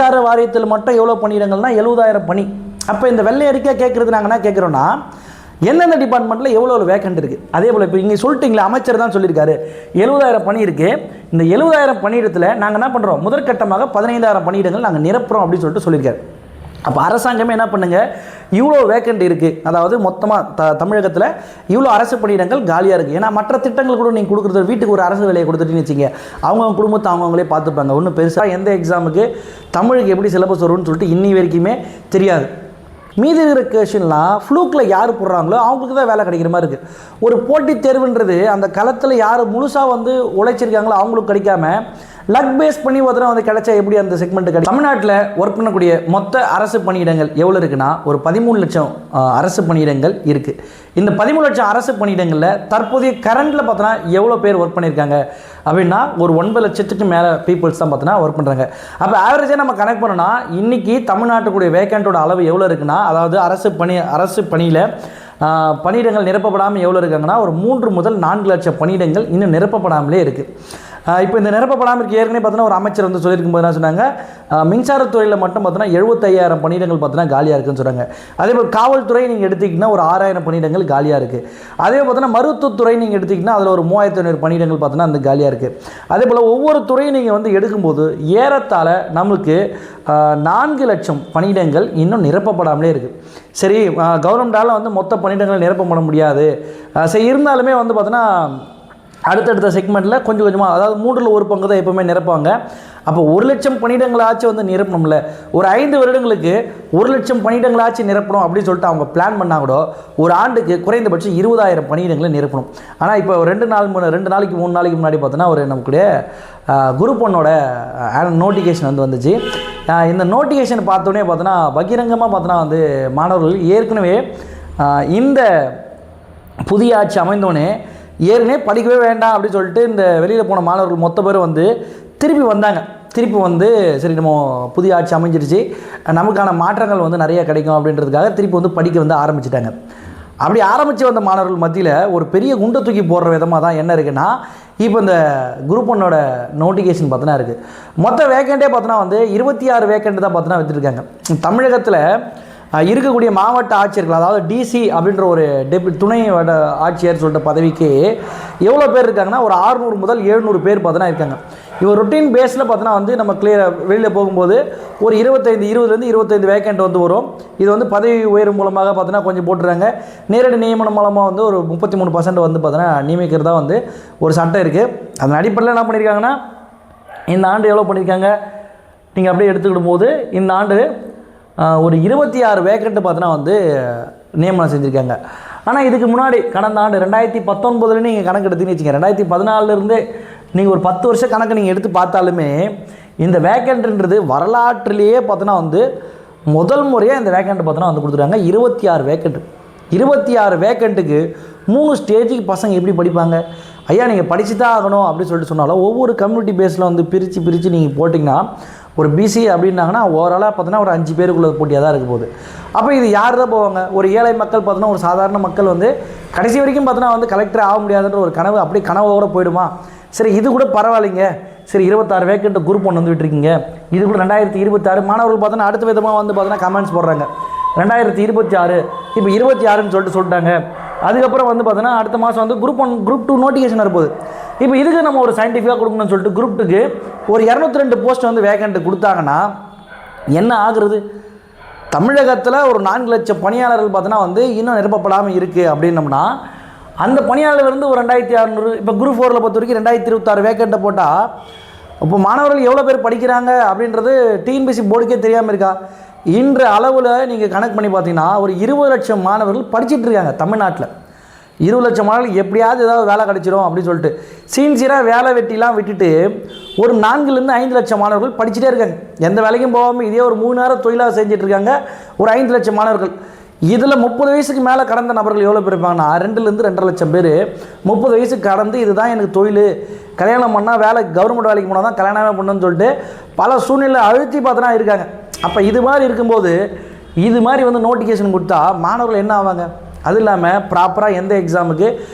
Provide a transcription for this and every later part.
மின்சார வாரியத்தில் மட்டும் எவ்வளோ பணியிடங்கள்னா 70,000 பணி. அப்போ இந்த வெள்ளை அறிக்கை கேட்குறது நாங்கள் என்ன கேட்குறோன்னா, எந்தெந்த டிபார்ட்மெண்ட்டில் எவ்வளோ வேக்கண்ட் இருக்குது. அதே போல் இப்போ இங்கே சொல்லிட்டீங்களா, அமைச்சர் தான் சொல்லியிருக்காரு 70,000 பணி இருக்குது. இந்த 70,000 பணியிடத்தில் நாங்கள் என்ன பண்ணுறோம், முதற்கட்டமாக 15,000 பணியிடங்கள் நாங்கள் நிரப்புகிறோம் அப்படின்னு சொல்லிட்டு சொல்லியிருக்காரு. அப்போ அரசாங்கமே என்ன பண்ணுங்கள், இவ்வளோ வேக்கண்ட் இருக்குது, அதாவது மொத்தமாக தமிழகத்தில் இவ்வளோ அரசு பணியிடங்கள் காலியாக இருக்குது. ஏன்னா மற்ற திட்டங்கள் கூட நீங்கள் கொடுக்குறது, வீட்டுக்கு ஒரு அரசு வேலையை கொடுத்துட்டுன்னு வச்சுங்க, அவங்க குடும்பத்தை அவங்களே பார்த்துப்பாங்க. ஒன்றும் பெருசாக எந்த எக்ஸாமுக்கு தமிழுக்கு எப்படி சிலபஸ் வரும்னு சொல்லிட்டு இன்னி வரைக்குமே தெரியாது. மீதி இருக்கிற கொஷின்லாம் ஃப்ளூக்கில் யார் போடுறாங்களோ அவங்களுக்கு தான் வேலை கிடைக்கிற மாதிரி இருக்குது. ஒரு போட்டித் தேர்வுன்றது அந்த களத்தில் யார் முழுசாக உழைச்சிருக்காங்களோ அவங்களுக்கு கிடைக்காம லக் பேஸ் பண்ணி ஒருத்தர கிடைச்சா எப்படி அந்த செக்மெண்ட் கிடைக்கும். தமிழ்நாட்டில் ஒர்க் பண்ணக்கூடிய மொத்த அரசு பணியிடங்கள் எவ்வளோ இருக்குன்னா, ஒரு 13 லட்சம் அரசு பணியிடங்கள் இருக்குது. இந்த 13 லட்சம் அரசு பணியிடங்களில் தற்போதைய கரண்டில் பார்த்தோன்னா எவ்வளோ பேர் ஒர்க் பண்ணியிருக்காங்க அப்படின்னா, ஒரு 9 லட்சத்துக்கு மேலே பீப்புள்ஸ் தான் பார்த்தோன்னா ஒர்க் பண்ணுறாங்க. அப்போ ஆவரேஜாக நம்ம கனெக்ட் பண்ணோன்னா இன்றைக்கி தமிழ்நாட்டுக்குடைய வேக்கண்ட்டோட அளவு எவ்வளோ இருக்குன்னா, அதாவது அரசு பணியில் பணியிடங்கள் நிரப்பப்படாமல் எவ்வளோ இருக்காங்கன்னா, ஒரு 3 முதல் 4 லட்சம் பணியிடங்கள் இன்னும் நிரப்பப்படாமலே இருக்குது. இப்போ இந்த நிரப்பப்படாமல் இருக்க ஏற்கனவே பார்த்தோன்னா ஒரு அமைச்சர் சொல்லியிருக்கும் போது என்ன சொன்னாங்க, மின்சாரத்துறையில் மட்டும் பார்த்தோன்னா 75,000 பணியிடங்கள் பார்த்தோன்னா காலியாக இருக்குன்னு சொல்கிறாங்க. அதே போல் காவல்துறை நீங்கள் எடுத்திங்கன்னா ஒரு 6,000 பணியிடங்கள் காலியாக இருக்குது. அதே பார்த்தோன்னா மருத்துவத்துறை நீங்கள் எடுத்திங்கன்னா அதில் ஒரு 3,500 பணியிடங்கள் பார்த்தோன்னா அந்த காலியாக இருக்குது. அதே போல் ஒவ்வொரு துறையும் நீங்கள் எடுக்கும்போது ஏறத்தாழ நம்மளுக்கு 4 லட்சம் பணியிடங்கள் இன்னும் நிரப்பப்படாமலே இருக்குது. சரி, கவர்மெண்டால் மொத்த பணியிடங்களை நிரப்பப்பட முடியாது. சரி, இருந்தாலுமே பார்த்தோன்னா அடுத்தடுத்த செக்மெண்ட்டில் கொஞ்சம் கொஞ்சமாக, அதாவது 3ல் 1 பங்கு தான் எப்போவுமே நிரப்பாங்க. அப்போ 1 லட்சம் பணியிடங்களாச்சும் நிரப்பணும்ல. ஒரு 5 வருடங்களுக்கு 1 லட்சம் பணியிடங்களாச்சும் நிரப்பணும் அப்படின்னு சொல்லிட்டு அவங்க பிளான் பண்ணால் கூட ஒரு ஆண்டுக்கு குறைந்தபட்சம் 20,000 பணியிடங்களை நிரப்பணும். ஆனால் இப்போ 2 நாளைக்கு 3 நாளைக்கு முன்னாடி பார்த்தோன்னா ஒரு நமக்குடைய குரூப் 1ஓட நோட்டிஃபிகேஷன் வந்துச்சு. இந்த நோட்டிஃபிகேஷன் பார்த்தோன்னே பார்த்தோன்னா பகிரங்கமாக பார்த்தோன்னா மாணவர்கள் ஏற்கனவே இந்த புதிய ஆட்சி அமைந்தோடனே ஏற்கனவே படிக்கவே வேண்டாம் அப்படின்னு சொல்லிட்டு இந்த வெளியில் போன மாணவர்கள் மொத்த பேர் திருப்பி வந்தாங்க. திருப்பி சரி நம்ம புதிய ஆட்சி அமைஞ்சிருச்சு, நமக்கான மாற்றங்கள் நிறைய கிடைக்கும் அப்படின்றதுக்காக திருப்பி படிக்க ஆரம்பிச்சிட்டாங்க. அப்படி ஆரம்பித்து வந்த மாணவர்கள் மத்தியில் ஒரு பெரிய குண்டை தூக்கி போடுற விதமாக தான் என்ன இருக்குன்னா, இப்போ இந்த குரூப் 1ஓட நோட்டிஃபிகேஷன் பார்த்தோன்னா இருக்குது. மொத்த வேக்கண்ட்டே பார்த்தோன்னா 26 வேக்கண்ட் தான் பார்த்தோன்னா வச்சுருக்காங்க. தமிழகத்தில் இருக்கக்கூடிய மாவட்ட ஆட்சியர்கள், அதாவது டிசி அப்படின்ற ஒரு துணை ஆட்சியர் சொல்லிட்ட பதவிக்கு எவ்வளோ பேர் இருக்காங்கன்னா, ஒரு 600 முதல் 700 பேர் பார்த்தோன்னா இருக்காங்க. இவர் ரொட்டீன் பேஸில் பார்த்தோன்னா நம்ம கிளியராக வெளியில் போகும்போது ஒரு 20-25 வேக்கண்ட் வரும். இது பதவி உயர்வு மூலமாக பார்த்தோன்னா கொஞ்சம் போட்டுறாங்க. நேரடி நியமனம் மூலமாக ஒரு 33% பார்த்தோன்னா நியமிக்கிறதா ஒரு சட்டம் இருக்குது. அதன் அடிப்படையில் என்ன பண்ணியிருக்காங்கன்னா, இந்த ஆண்டு எவ்வளோ பண்ணியிருக்காங்க நீங்கள் அப்படியே எடுத்துக்கிடும் போது இந்த ஆண்டு ஒரு 26 வேக்கண்ட்டு பார்த்தோன்னா நியமனம் செஞ்சுருக்காங்க. ஆனால் இதுக்கு முன்னாடி கடந்த ஆண்டு 2019 நீங்கள் கணக்கு எடுத்துன்னு வச்சுங்க, 2014 நீங்கள் ஒரு 10 வருஷம் கணக்கு நீங்கள் எடுத்து பார்த்தாலுமே இந்த வேக்கண்ட்ன்றது வரலாற்றிலேயே பார்த்தோன்னா முதல் முறையாக இந்த வேக்கண்ட் பார்த்தோன்னா கொடுத்துருக்காங்க. 26 வேக்கண்ட்டு. 26 வேக்கண்ட்டுக்கு 3 ஸ்டேஜுக்கு பசங்க எப்படி படிப்பாங்க? ஐயா நீங்கள் படித்து தான் ஆகணும் அப்படின்னு சொல்லிட்டு சொன்னாலும் ஒவ்வொரு கம்யூனிட்டி பேஸில் பிரித்து நீங்கள் போட்டிங்கன்னா, ஒரு பிசி அப்படின்னாங்கன்னா ஓவராலாக பார்த்தோன்னா ஒரு 5 பேருக்குள்ள போட்டியாக தான் இருக்க போகுது. அப்போ இது யார் தான் போவாங்க? ஒரு ஏழை மக்கள் பார்த்தோன்னா, ஒரு சாதாரண மக்கள் கடைசி வரைக்கும் பார்த்தோன்னா கலெக்டர் ஆக முடியாதுன்ற ஒரு கனவு அப்படியே கனவோடு போயிடுமா? சரி, இது கூட பரவாயில்லைங்க. சரி, 26 வேக்கண்ட்டு குரூப் 1 விட்டுருக்கீங்க, இது கூட 2026 மாணவர்கள் பார்த்தோன்னா அடுத்த விதமாக பார்த்தோன்னா கமெண்ட்ஸ் போடுறாங்க. 2026 இப்போ 26ன்னு சொல்லிட்டாங்க. அதுக்கப்புறம் பார்த்தோன்னா அடுத்த மாதம் குரூப் 1 குரூப் 2 நோட்டிஃபிகேஷன் வரப்போகுது. இப்போ இதுக்கு நம்ம ஒரு சயின்டிஃபிக்காக கொடுக்கணும்னு சொல்லிட்டு குரூப் 2க்கு ஒரு 202 போஸ்ட் வேக்கண்ட்டு கொடுத்தாங்கன்னா என்ன ஆகுறது? தமிழகத்தில் ஒரு 4 லட்சம் பணியாளர்கள் பார்த்தோன்னா இன்னும் நிரப்பப்படாமல் இருக்குது அப்படின்னம்னா, அந்த பணியாளர் ஒரு 2,600. இப்போ குரூப் 4ல் பொறுத்த வரைக்கும் 2026 வேக்கண்ட்டை போட்டால் இப்போ மாணவர்கள் எவ்வளோ பேர் படிக்கிறாங்க அப்படின்றது டிஎன்பிஎஸ்சி போர்டுக்கே தெரியாமல் இருக்கா? இன்று அளவில் நீங்கள் கணக்கு பண்ணி பார்த்தீங்கன்னா ஒரு 20 லட்சம் மாணவர்கள் படிச்சுட்டு இருக்காங்க தமிழ்நாட்டில். 20 லட்சம் மாணவர்கள் எப்படியாவது ஏதாவது வேலை கிடைச்சிடும் அப்படின்னு சொல்லிட்டு சீன்சியராக வேலை வெட்டிலாம் விட்டுட்டு ஒரு 4-5 லட்சம் மாணவர்கள் படிச்சுட்டே இருக்காங்க. எந்த வேலைக்கும் போகாமல் இதே ஒரு 3 நேரம் தொழிலாக செஞ்சுட்டு இருக்காங்க ஒரு 5 லட்சம் மாணவர்கள். இதில் 30 வயசுக்கு மேலே கடந்த நபர்கள் எவ்வளோ பேர் இருப்பாங்கன்னா 2-2.5 லட்சம் பேர் 30 வயசுக்கு கடந்து இதுதான் எனக்கு தொழில், கல்யாணம் பண்ணால் வேலை கவர்மெண்ட் வேலைக்கு போனால் தான் கல்யாணமே பண்ணுன்னு சொல்லிட்டு பல சூழ்நிலை அழுத்தி பார்த்தோன்னா இருக்காங்க. அப்போ இது மாதிரி இருக்கும்போது இது மாதிரி நோட்டிஃபிகேஷன் கொடுத்தா மாணவர்கள் என்ன ஆவாங்க? அது இல்லாமல் ப்ராப்பராக எந்த எக்ஸாமுக்கு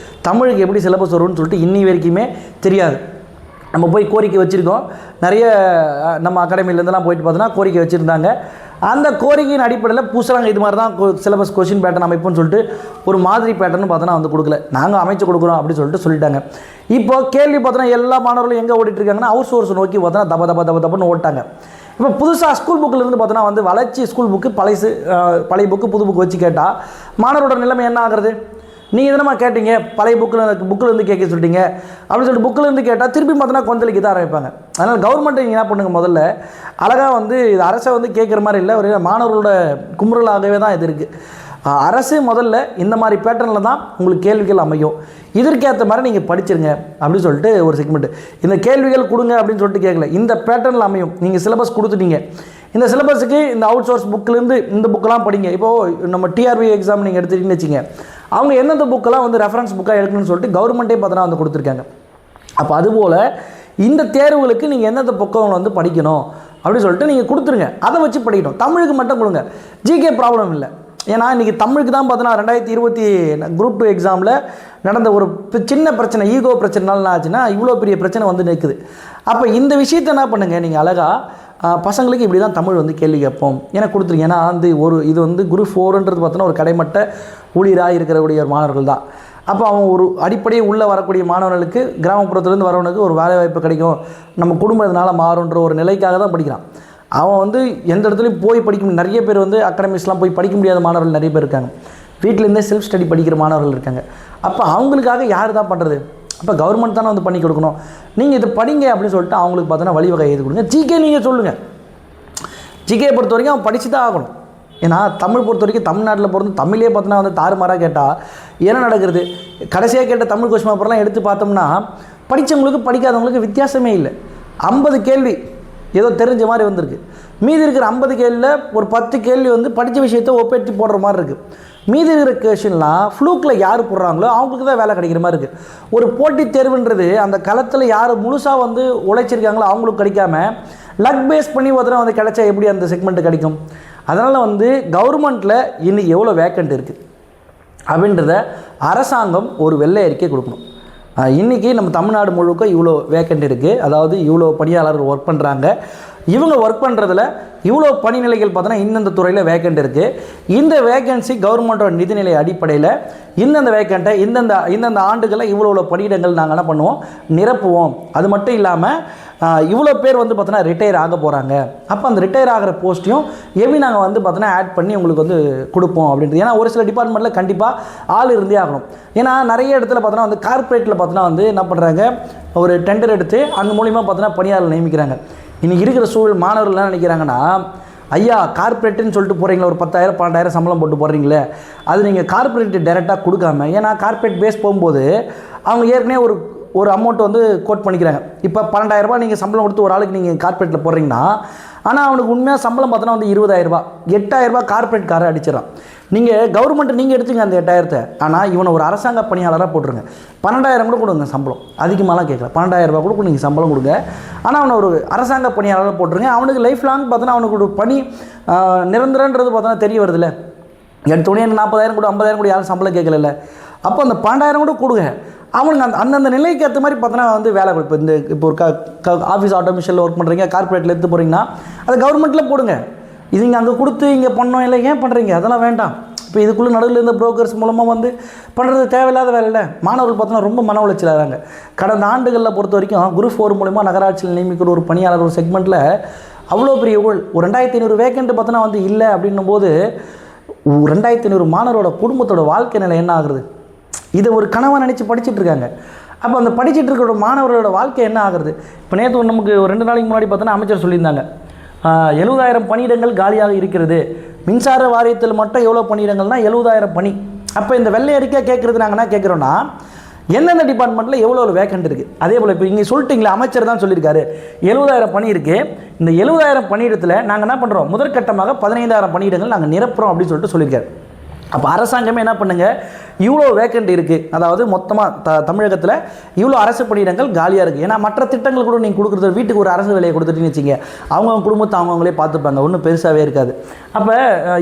தமிழுக்கு எப்படி சிலபஸ் வரும்னு சொல்லிட்டு இன்னி வரைக்குமே தெரியாது. நம்ம போய் கோரிக்கை வச்சுருக்கோம். நிறைய நம்ம அகாடமிலேருந்துலாம் போயிட்டு பார்த்தோன்னா கோரிக்கை வச்சுருந்தாங்க. அந்த கோரிக்கையின் அடிப்படையில் பூசுகிறாங்க. இது மாதிரி தான் சிலபஸ் கொஷின் பேட்டர்ன் அமைப்புன்னு சொல்லிட்டு ஒரு மாதிரி பேட்டர்னு பார்த்தோன்னா வந்து கொடுக்கல, நாங்கள் அமைச்சு கொடுக்குறோம் அப்படின்னு சொல்லிட்டாங்க. இப்போ கேள்வி பார்த்தோன்னா எல்லா மாணவர்களும் எங்கே ஓடிட்டுருக்காங்கன்னா அவுட் சோர்ஸ் நோக்கி பார்த்தோன்னா தப்பன்னு ஓட்டாங்க. இப்போ புதுசாக ஸ்கூல் புக்கில் இருந்து பார்த்தோன்னா வந்து வளர்ச்சி ஸ்கூல் புக்கு பழைய புக்கு புது புக்கு வச்சு கேட்டால் மாணவரோட நிலைமை என்ன ஆகுறது? நீங்கள் இதனமா கேட்டீங்க, பழைய புக்கில் இருந்து கேட்க சொல்லிட்டீங்க அப்படின்னு சொல்லிட்டு புக்கில் இருந்து கேட்டால் திருப்பி பார்த்தோன்னா கொந்தளிக்க தான் ஆரம்பிப்பாங்க. அதனால் கவர்மெண்ட்டை நீங்கள் என்ன பண்ணுங்கள், முதல்ல அழகாக வந்து இது அரசை வந்து கேட்குற மாதிரி இல்லை, ஒரு மாணவர்களோட குமுறலாகவே தான் இது இருக்குது. அரசு முதல்ல இந்த மாதிரி பேட்டர்னில் தான் உங்களுக்கு கேள்விகள் அமையும், இதற்கேற்ற மாதிரி நீங்கள் படிச்சிருங்க அப்படின்னு சொல்லிட்டு ஒரு செக்மெண்ட். இந்த கேள்விகள் கொடுங்க அப்படின்னு சொல்லிட்டு கேட்கல, இந்த பேட்டர்னில் அமையும். நீங்கள் சிலபஸ் கொடுத்துட்டீங்க, இந்த சிலபஸுக்கு இந்த அவுட் சோர்ஸ் புக்கிலேருந்து இந்த புக்கெலாம் படிங்க. இப்போது நம்ம டிஆர்பி எக்ஸாம் நீங்கள் எடுத்துக்கிட்டீங்கன்னு வச்சுங்க, அவங்க எந்தெந்த புக்கெல்லாம் வந்து ரெஃபரன்ஸ் புக்காக எடுக்கணும்னு சொல்லிட்டு கவர்மெண்ட்டே பார்த்தோன்னா வந்து கொடுத்துருக்காங்க. அப்போ அதுபோல் இந்த தேர்வுகளுக்கு நீங்கள் எந்தெந்த புத்தகங்களை வந்து படிக்கணும் அப்படின்னு சொல்லிட்டு நீங்கள் கொடுத்துருங்க, அதை வச்சு படிக்கணும். தமிழுக்கு மட்டும் கொடுங்க, ஜிகே ப்ராப்ளம் இல்லை. ஏன்னா இன்றைக்கி தமிழுக்கு தான் பார்த்தோன்னா 2020 குரூப் 2 எக்ஸாமில் நடந்த ஒரு சின்ன பிரச்சனை, ஈகோ பிரச்சனைனால ஆச்சுன்னா இவ்வளோ பெரிய பிரச்சனை வந்து நிற்குது. அப்போ இந்த விஷயத்தை என்ன பண்ணுங்கள், நீங்கள் அழகாக பசங்களுக்கு இப்படி தான் தமிழ் வந்து கேள்வி கேட்போம் ஏன்னா கொடுத்துருங்க. ஏன்னா வந்து இது வந்து குரூப் 4ன்றது பார்த்தோன்னா ஒரு கடைமட்ட ஊழியராக இருக்கிறக்கூடிய ஒரு மாணவர்கள் தான். அப்போ அவன் ஒரு அடிப்படையே உள்ளே வரக்கூடிய மாணவர்களுக்கு கிராமப்புறத்துலேருந்து வரவனுக்கு ஒரு வேலை வாய்ப்பு கிடைக்கும், நம்ம குடும்பம் இதனால் மாறுன்ற ஒரு நிலைக்காக தான் படிக்கிறான். அவன் வந்து எந்த இடத்துலையும் போய் படிக்க முடியும். நிறைய பேர் வந்து அகாடமிஸ்லாம் போய் படிக்க முடியாத மாணவர்கள் நிறைய பேர் இருக்காங்க, வீட்டிலேருந்தே செல்ஃப் ஸ்டடி படிக்கிற மாணவர்கள் இருக்காங்க. அப்போ அவங்களுக்காக யார் தான் பண்ணுறது? அப்போ கவர்மெண்ட் தானே வந்து பண்ணி கொடுக்கணும். நீங்கள் இதை படிங்க அப்படின்னு சொல்லிட்டு அவங்களுக்கு பார்த்தோன்னா வழிவகை எழுதி கொடுங்க. ஜிகே நீங்கள் சொல்லுங்கள், ஜிகே பொறுத்த வரைக்கும் அவன் படித்து தான் ஆகணும். ஏன்னா தமிழ் பொறுத்த வரைக்கும் தமிழ்நாட்டில் பிறந்து தமிழே பார்த்தோன்னா வந்து தாறுமாறாக கேட்டால் என்ன நடக்கிறது? கடைசியாக கேட்ட தமிழ் கொஸ்டின் பேப்பர்லாம் எடுத்து பார்த்தோம்னா படித்தவங்களுக்கு படிக்காதவங்களுக்கு வித்தியாசமே இல்லை. 50 கேள்வி ஏதோ தெரிஞ்ச மாதிரி வந்திருக்கு, மீதி இருக்கிற 50 கேள்வியில் ஒரு 10 கேள்வி வந்து படித்த விஷயத்தை ஒப்பேற்றி போடுற மாதிரி இருக்குது. மீதி இருக்கிற கொஷின்லாம் ஃப்ளூக்கில் யார் போடுறாங்களோ அவங்களுக்கு தான் வேலை கிடைக்கிற மாதிரி இருக்குது. ஒரு போட்டித் தேர்வுன்றது அந்த களத்தில் யார் முழுசாக வந்து உழைச்சிருக்காங்களோ அவங்களுக்கு கிடைக்காம லக் பேஸ் பண்ணி ஒருத்தர வந்து கிடைச்சா எப்படி அந்த செக்மெண்ட்டு கிடைக்கும்? அதனால் வந்து கவர்மெண்ட்டில் இன்றைக்கி எவ்வளோ வேக்கண்ட் இருக்குது அப்படின்றத அரசாங்கம் ஒரு வெள்ளை அறிக்கை கொடுக்கணும். இன்றைக்கி நம்ம தமிழ்நாடு முழுக்க இவ்வளோ வேக்கண்ட் இருக்குது, அதாவது இவ்வளோ பணியாளர்கள் ஒர்க் பண்ணுறாங்க, இவங்க ஒர்க் பண்ணுறதுல இவ்வளோ பணிநிலைகள் பார்த்தோன்னா இந்தந்த துறையில் வேக்கண்ட் இருக்குது. இந்த வேக்கன்சி கவர்மெண்ட்டோட நிதிநிலை அடிப்படையில் இந்தந்த வேக்கண்ட்டை இந்தந்த ஆண்டுகளில் இவ்வளோ பணியிடங்கள் நாங்கள் என்ன பண்ணுவோம், நிரப்புவோம். அது மட்டும் இல்லாமல் இவ்வளோ பேர் வந்து பார்த்தோன்னா ரிட்டையர் ஆக போகிறாங்க, அப்போ அந்த ரிட்டையர் ஆகிற போஸ்ட்டையும் எப்படி நாங்கள் வந்து பார்த்தோன்னா ஆட் பண்ணி உங்களுக்கு வந்து கொடுப்போம் அப்படின்றது. ஏன்னா ஒரு சில டிபார்ட்மெண்ட்டில் கண்டிப்பாக ஆள் இருந்தே ஆகணும். ஏன்னா நிறைய இடத்துல பார்த்தோன்னா வந்து கார்ப்பரேட்டில் பார்த்தோன்னா வந்து என்ன பண்ணுறாங்க, ஒரு டெண்டர் எடுத்து அந்த மூலிமா பார்த்தோன்னா பணியாளர் நியமிக்கிறாங்க. இன்றைக்கி இருக்கிற சூழல் மாணவர்கள் என்ன நினைக்கிறாங்கன்னா, ஐயா கார்ப்பரேட்டுன்னு சொல்லிட்டு போகிறீங்களே, ஒரு 10,000 12,000 சம்பளம் போட்டு போடுறீங்களே, அது நீங்கள் கார்ப்பரேட்டு டைரெக்டாக கொடுக்காம, ஏன்னா கார்ப்பரேட் பேஸ் போகும்போது அவங்க ஏற்கனவே ஒரு அமௌண்ட் வந்து கோட் பண்ணிக்கிறாங்க. இப்போ 12,000 ரூபாய் நீங்கள் சம்பளம் கொடுத்து ஒரு ஆளுக்கு நீங்கள் கார்ப்பரேட்டில் போடுறீங்கன்னா, ஆனால் அவனுக்கு உண்மையாக சம்பளம் பார்த்தோன்னா வந்து 20,000 ரூபாய், 8,000 ரூபாய் கார்ப்பரேட் காரை அடிச்சிடறான். நீங்கள் கவர்மெண்ட்டு நீங்கள் எடுத்துங்க அந்த 8,000, ஆனால் இவனை ஒரு அரசாங்க பணியாளராக போட்டுருங்க, 12,000 கூட கொடுங்க சம்பளம், அதிகமாகலாம் கேட்கல, 12,000 ரூபா கூட நீங்கள் சம்பளம் கொடுங்க, ஆனால் அவனை ஒரு அரசாங்க பணியாளராக போட்டுருங்க. அவனுக்கு லைஃப் லாங் பார்த்தோன்னா அவனுக்கு ஒரு பணி நிரந்தரன்றது பார்த்தோன்னா தெரிய வருதுல்ல. எடுத்தோடனே 40,000 கூட 50,000 கூட யாரும் சம்பளம் கேட்கல, அப்போ அந்த 12,000 கூட கொடுங்க. அவனுக்கு அந்தந்த நிலைக்கு ஏற்ற மாதிரி பார்த்தோன்னா வந்து வேலை. இப்போ ஒரு ஆஃபீஸ் ஆட்டோமேஷனில் ஒர்க் பண்ணுறீங்க, கார்ப்பரேட்டில் எடுத்து போகிறீங்கன்னா அதை கவர்மெண்ட்டில் போடுங்க. இது இங்கே அங்கே கொடுத்து இங்கே பண்ணோம் இல்லை, ஏன் பண்ணுறீங்க? அதெல்லாம் வேண்டாம். இப்போ இதுக்குள்ளே நடுவில் இருந்த புரோக்கர்ஸ் மூலமாக வந்து பண்ணுறது தேவையில்லாத வேலை இல்லை. மாணவர்கள் பார்த்தோன்னா ரொம்ப மன உளைச்சல் ஆகிறாங்க. கடந்த ஆண்டுகளில் பொறுத்த வரைக்கும் குரூப் 4 மூலமாக நகராட்சியில் நியமிக்கிற ஒரு பணியாளர் ஒரு செக்மெண்ட்டில் அவ்வளோ பெரிய ஊழல். ஒரு 2,500 வேக்கண்ட் பார்த்தோன்னா வந்து இல்லை அப்படின்னும் போது 2,500 மாணவரோட குடும்பத்தோட வாழ்க்கை நிலை என்ன ஆகுறது? இதை ஒரு கனவை நினச்சி படிச்சுட்டு இருக்காங்க. அப்போ அந்த படிச்சுட்டு இருக்கிற மாணவர்களோட வாழ்க்கை என்ன ஆகுறது? இப்போ நேற்று நமக்கு ஒரு 2 நாளைக்கு முன்னாடி பார்த்தோன்னா அமைச்சர் சொல்லியிருந்தாங்க, 70,000 பணியிடங்கள் காலியாக இருக்கிறது. மின்சார வாரியத்தில் மட்டும் எவ்வளோ பணியிடங்கள்னால் 70,000 பணி. அப்போ இந்த வெள்ளை அறிக்கை கேட்குறது நாங்கள் என்ன கேட்குறோன்னா, எந்தெந்த டிபார்ட்மெண்ட்டில் எவ்வளோ வேக்கண்ட் இருக்குது. அதே போல் இப்போ இங்கே சொல்லிட்டிங்களா, அமைச்சர் தான் சொல்லியிருக்காரு 70,000 பணி இருக்குது. இந்த 70,000 பணியிடத்தில் நாங்கள் என்ன பண்ணுறோம், முதற்கட்டமாக 15,000 பணியிடங்கள் நாங்கள் நிரப்புகிறோம் அப்படின்னு சொல்லிட்டு சொல்லியிருக்காரு. அப்போ அரசாங்கமே என்ன பண்ணுங்கள், இவ்வளோ வேக்கண்ட் இருக்குது, அதாவது மொத்தமாக தமிழகத்தில் இவ்வளோ அரசு பணியிடங்கள் காலியாக இருக்குது. ஏன்னா மற்ற திட்டங்கள் கூட நீங்கள் கொடுக்குறது, வீட்டுக்கு ஒரு அரசு வேலையை கொடுத்துட்டீங்கன்னு வச்சுங்க, அவங்க குடும்பத்தை அவங்களே பார்த்துப்பாங்க, ஒன்றும் பெருசாகவே இருக்காது. அப்போ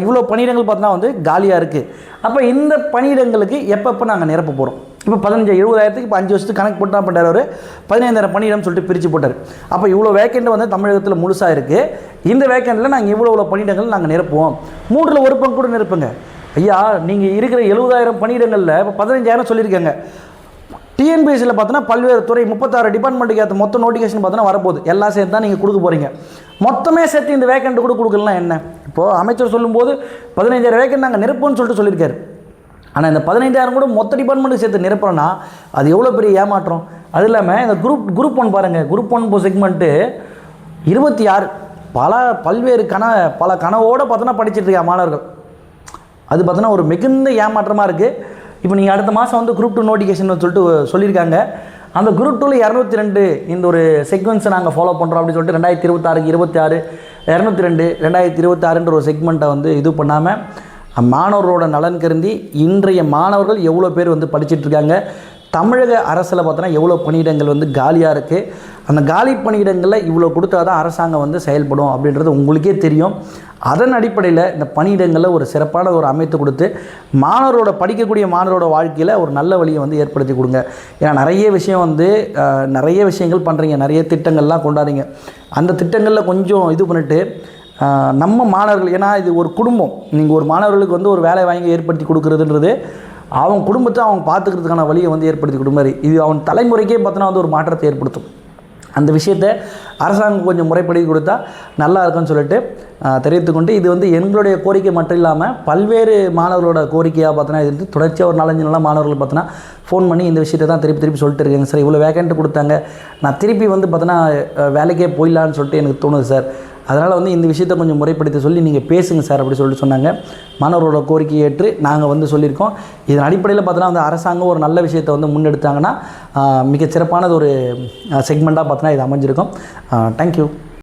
இவ்வளோ பணியிடங்கள் பார்த்தோன்னா வந்து காலியாக இருக்குது. அப்போ இந்த பணியிடங்களுக்கு எப்பப்போ நாங்கள் நிரப்ப போகிறோம், இப்போ 70,000க்கு இப்போ 5 வருஷத்துக்கு கணக்கு போட்டு தான் பண்ணுறாரு. ஒரு 15,000 பணியிடம் சொல்லிட்டு பிரித்து போட்டார். அப்போ இவ்வளோ வேக்கண்ட் வந்து தமிழகத்தில் முழுசாக இருக்குது. இந்த வேக்கண்டில் நாங்கள் இவ்வளோ பணியிடங்கள் நாங்கள் நிரப்புவோம். 3ல் 1 பங்கு கூட நிரப்புங்க. ஐயா, நீங்கள் இருக்கிற 70,000 பணியிடங்களில் இப்போ 15,000 சொல்லியிருக்காங்க. டிஎன்பிஎஸ்சியில் பார்த்தோன்னா பல்வேறு துறை 36 டிபார்ட்மெண்ட்டுக்கு ஏற்ற மொத்த நோட்டிஃபிகேஷன் பார்த்தோன்னா வரப்போகுது. எல்லாம் சேர்த்து தான் நீங்கள் கொடுக்க போகிறீங்க. மொத்தமே சேர்த்து இந்த வேக்கண்ட் கூட கொடுக்கலாம் என்ன? இப்போது அமைச்சர் சொல்லும்போது 15,000 வேக்கண்ட் நாங்கள் நிரப்போம்னு சொல்லிட்டு சொல்லியிருக்காரு. ஆனால் இந்த 15,000 கூட மொத்த டிபார்ட்மெண்ட்டுக்கு சேர்த்து நிரப்புறோன்னா அது எவ்வளோ பெரிய ஏமாற்றம். அது இல்லாமல் இந்த குரூப் 1 பாருங்கள், குரூப் 1 செக்மெண்ட்டு 26 பல்வேறு பல கனவோடு பார்த்தோன்னா படிச்சுட்டு இருக்க மாணவர்கள். அது பார்த்தோன்னா ஒரு மிகுந்த ஏமாற்றமாக இருக்குது. இப்போ நீங்கள் அடுத்த மாதம் வந்து குரூப் 2 நோட்டிஃபிகேஷன் சொல்லிட்டு சொல்லியிருக்காங்க. அந்த குரூப் 2ல் 202 இந்த ஒரு செக்மெண்ட்ஸை நாங்கள் ஃபாலோ பண்ணுறோம் அப்படின்னு சொல்லிட்டு 2026 26 202 2026 ஒரு செக்மெண்ட்டை வந்து இது பண்ணாமல் மாணவர்களோட நலன் கருதி இன்றைய மாணவர்கள் எவ்வளோ பேர் வந்து படிச்சுட்ருக்காங்க. தமிழக அரசில் பார்த்தோன்னா எவ்வளோ பணியிடங்கள் வந்து காலியாக இருக்குது. அந்த காலி பணியிடங்களில் இவ்வளோ கொடுத்தா தான் அரசாங்கம் வந்து செயல்படும் அப்படின்றது உங்களுக்கே தெரியும். அதன் அடிப்படையில் இந்த பணியிடங்களில் ஒரு சிறப்பான ஒரு அமைத்து கொடுத்து படிக்கக்கூடிய மாணவரோட வாழ்க்கையில் ஒரு நல்ல வழியை வந்து ஏற்படுத்தி கொடுங்க. ஏன்னா நிறைய விஷயங்கள் பண்ணுறீங்க, நிறைய திட்டங்கள்லாம் கொண்டாடுறீங்க. அந்த திட்டங்களில் கொஞ்சம் இது பண்ணிவிட்டு நம்ம மாணவர்கள், ஏன்னா இது ஒரு குடும்பம், நீங்கள் ஒரு மாணவர்களுக்கு வந்து ஒரு வேலை வாங்கி ஏற்படுத்தி கொடுக்குறதுன்றது அவங்க குடும்பத்தை அவங்க பார்த்துக்கிறதுக்கான வழியை வந்து ஏற்படுத்தி கொடுக்குற மாதிரி இது அவன் தலைமுறைக்கே பார்த்தோன்னா வந்து ஒரு மாற்றத்தை ஏற்படுத்தும். அந்த விஷயத்தை அரசாங்கம் கொஞ்சம் முறைப்படுத்தி கொடுத்தா நல்லா இருக்குன்னு சொல்லிட்டு தெரிவித்துக்கொண்டு, இது வந்து எங்களுடைய கோரிக்கை மட்டும் இல்லாமல் பல்வேறு மாணவர்களோட கோரிக்கையாக பார்த்தோன்னா இது வந்து தொடர்ச்சியாக ஒரு 4-5 நாளாக மாணவர்கள் பார்த்தோன்னா ஃபோன் பண்ணி இந்த விஷயத்தை தான் திருப்பி சொல்லிட்டு இருக்காங்க. சார், இவ்வளோ வேக்கண்ட் கொடுத்தாங்க, நான் திருப்பி வந்து பார்த்தோன்னா வேலைக்கே போயிடலான்னு சொல்லிட்டு எனக்கு தோணுது சார். அதனால் வந்து இந்த விஷயத்தை கொஞ்சம் முறைப்படுத்த சொல்லி நீங்கள் பேசுங்க சார் அப்படி சொல்லிட்டு சொன்னாங்க. மாணவர்களோட கோரிக்கையை ஏற்று நாங்கள் வந்து சொல்லியிருக்கோம். இதன் அடிப்படையில் பார்த்தோன்னா வந்து அரசாங்கம் ஒரு நல்ல விஷயத்தை வந்து முன்னெடுத்தாங்கன்னா மிகச்சிறப்பானது ஒரு செக்மெண்ட்டாக பார்த்தோன்னா இது அமைஞ்சிருக்கும். தேங்க்யூ.